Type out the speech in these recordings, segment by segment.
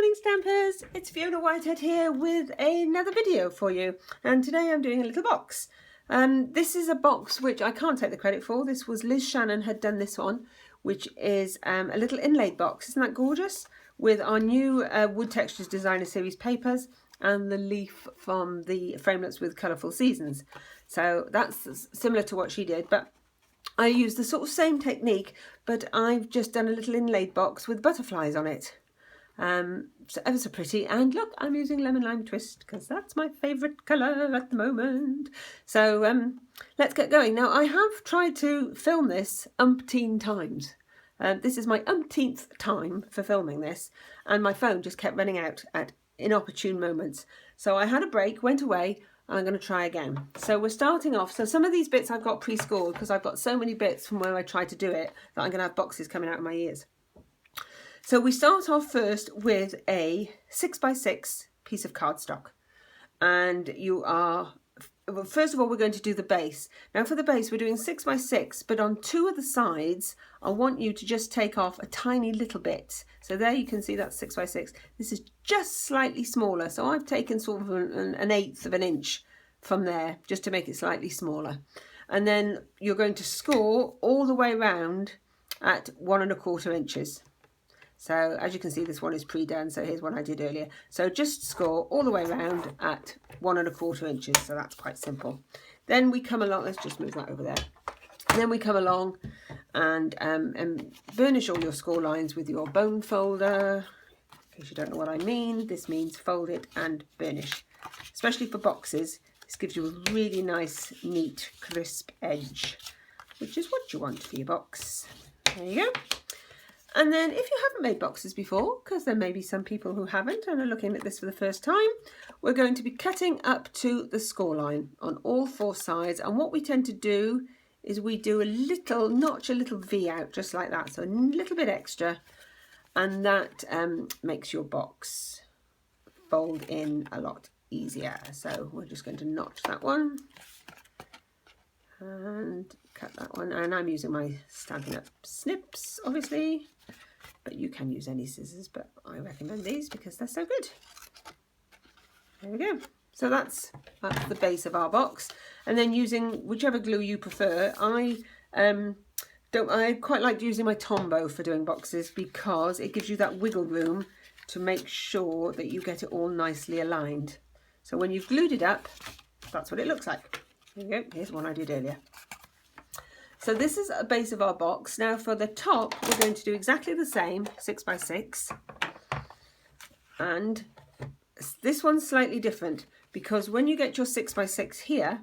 morning Stampers, it's Fiona Whitehead here with another video for you, and today I'm doing a little box. This is a box which I can't take the credit for. This was Liz Shannon had done this one, which is a little inlaid box. Isn't that gorgeous? With our new Wood Textures Designer Series papers and the leaf from the Framelits with Colourful Seasons. So that's similar to what she did, but I used the sort of same technique, but I've just done a little inlaid box with butterflies on it. So ever so pretty, and look, I'm using Lemon Lime Twist because that's my favourite colour at the moment. So let's get going. Now, I have tried to film this umpteen times. This is my umpteenth time for filming this, and my phone just kept running out at inopportune moments. So I had a break, went away, and I'm going to try again. So we're starting off. So some of these bits I've got pre-scored because I've got so many bits from where I tried to do it that I'm going to have boxes coming out of my ears. So we start off first with a 6x6 piece of cardstock, and you are, well, first of all, we're going to do the base. Now for the base, we're doing 6x6, but on two of the sides, I want you to just take off a tiny little bit. So there you can see that's 6x6. This is just slightly smaller. So I've taken sort of an 1/8 of an inch from there, just to make it slightly smaller. And then you're going to score all the way around at 1 1/4 inches. So as you can see, this one is pre-done, so here's one I did earlier. So just score all the way around at 1 1/4 inches, so that's quite simple. Then we come along, let's just move that over there. And then we come along and burnish all your score lines with your bone folder. In case you don't know what I mean, this means fold it and burnish. Especially for boxes, this gives you a really nice, neat, crisp edge, which is what you want for your box. There you go. And then if you haven't made boxes before, because there may be some people who haven't and are looking at this for the first time, we're going to be cutting up to the score line on all 4 sides. And what we tend to do is we do a little, notch a little V out just like that. So a little bit extra, and that makes your box fold in a lot easier. So we're just going to notch that one and cut that one. And I'm using my Stampin' Up! Snips, obviously. But you can use any scissors, but I recommend these because they're so good. There we go. So that's the base of our box. And then using whichever glue you prefer, I quite like using my Tombow for doing boxes because it gives you that wiggle room to make sure that you get it all nicely aligned. So when you've glued it up, that's what it looks like. There you go. Here's one I did earlier. So this is a base of our box. Now for the top, we're going to do exactly the same, 6x6. And this one's slightly different because when you get your 6x6 here,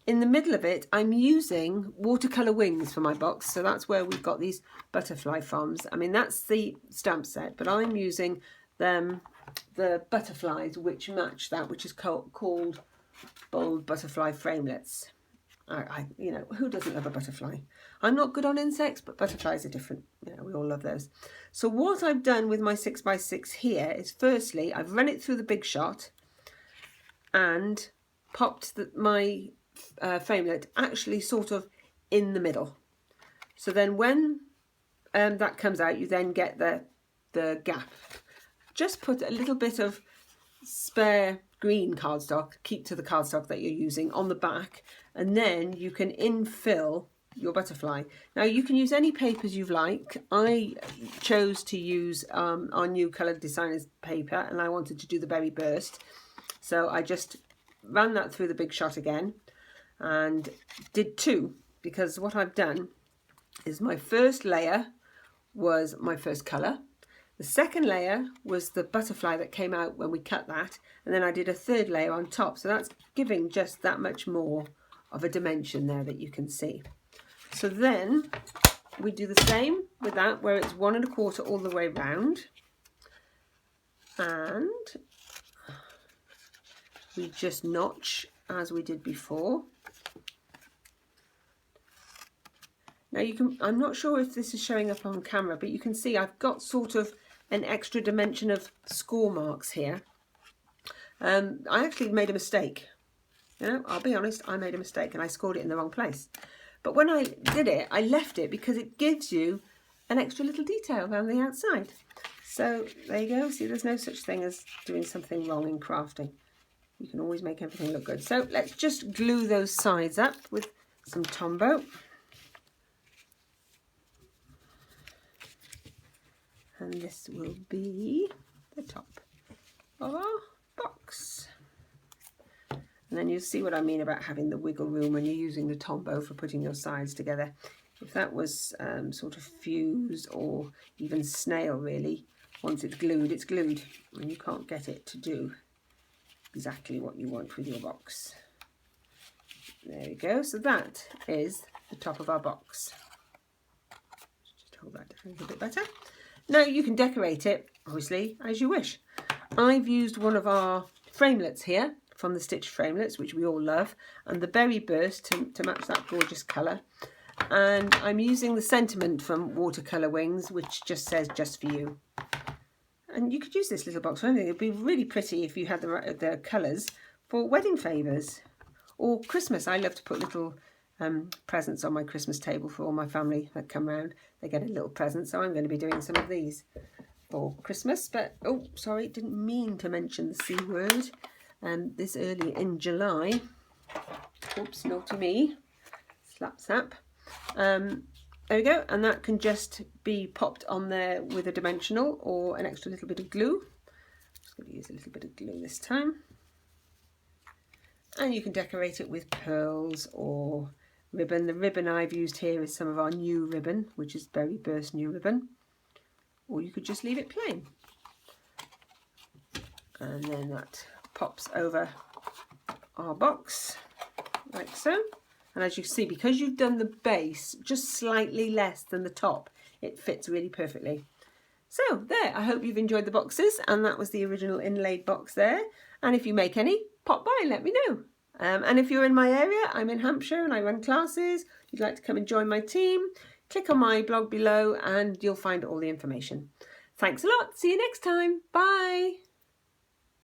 in the middle of it, I'm using watercolour wings for my box. So that's where we've got these butterfly farms. I mean, that's the stamp set, but I'm using the butterflies which match that, which is called Bold Butterfly Framelits. You know, who doesn't love a butterfly? I'm not good on insects, but butterflies are different. You know, we all love those. So what I've done with my 6x6 here is, firstly, I've run it through the Big Shot and popped my framelit actually sort of in the middle. So then when that comes out, you then get the gap. Just put a little bit of spare green cardstock, keep to the cardstock that you're using, on the back, and then you can infill your butterfly. Now you can use any papers you like. I chose to use our new Coloured Designers paper, and I wanted to do the Berry Burst, so I just ran that through the Big Shot again and did 2, because what I've done is my first layer was my first colour. The second layer was the butterfly that came out when we cut that, and then I did a 3rd layer on top, so that's giving just that much more of a dimension there that you can see. So then we do the same with that, where it's 1 1/4 all the way round, and we just notch as we did before. Now you can, I'm not sure if this is showing up on camera, but you can see I've got sort of an extra dimension of score marks here. I actually made a mistake. You know, I'll be honest, I made a mistake and I scored it in the wrong place. But when I did it, I left it because it gives you an extra little detail around the outside. So there you go. See, there's no such thing as doing something wrong in crafting. You can always make everything look good. So let's just glue those sides up with some Tombow. And this will be the top of our box. And then you'll see what I mean about having the wiggle room when you're using the Tombow for putting your sides together. If that was sort of fused or even snail really, once it's glued, and you can't get it to do exactly what you want with your box. There we go. So that is the top of our box. Just hold that down a little bit better. Now you can decorate it, obviously, as you wish. I've used one of our framelets here, from the Stitch Framelets, which we all love, and the Berry Burst to match that gorgeous colour. And I'm using the sentiment from Watercolour Wings, which just says, "Just for you." And you could use this little box for anything. It'd be really pretty if you had the colours for wedding favours or Christmas. I love to put little presents on my Christmas table for all my family that come round. They get a little present, so I'm going to be doing some of these for Christmas. But, oh, sorry, didn't mean to mention the C word. This early in July. Oops, naughty me. Slap sap. There we go, and that can just be popped on there with a dimensional or an extra little bit of glue. I'm just going to use a little bit of glue this time. And you can decorate it with pearls or ribbon. The ribbon I've used here is some of our new ribbon, which is Berry Burst new ribbon. Or you could just leave it plain. And then that pops over our box like so. And as you see, because you've done the base just slightly less than the top, it fits really perfectly. So there, I hope you've enjoyed the boxes, and that was the original inlaid box there. And if you make any, pop by and let me know. And if you're in my area, I'm in Hampshire and I run classes, you'd like to come and join my team, click on my blog below and you'll find all the information. Thanks a lot. See you next time. Bye.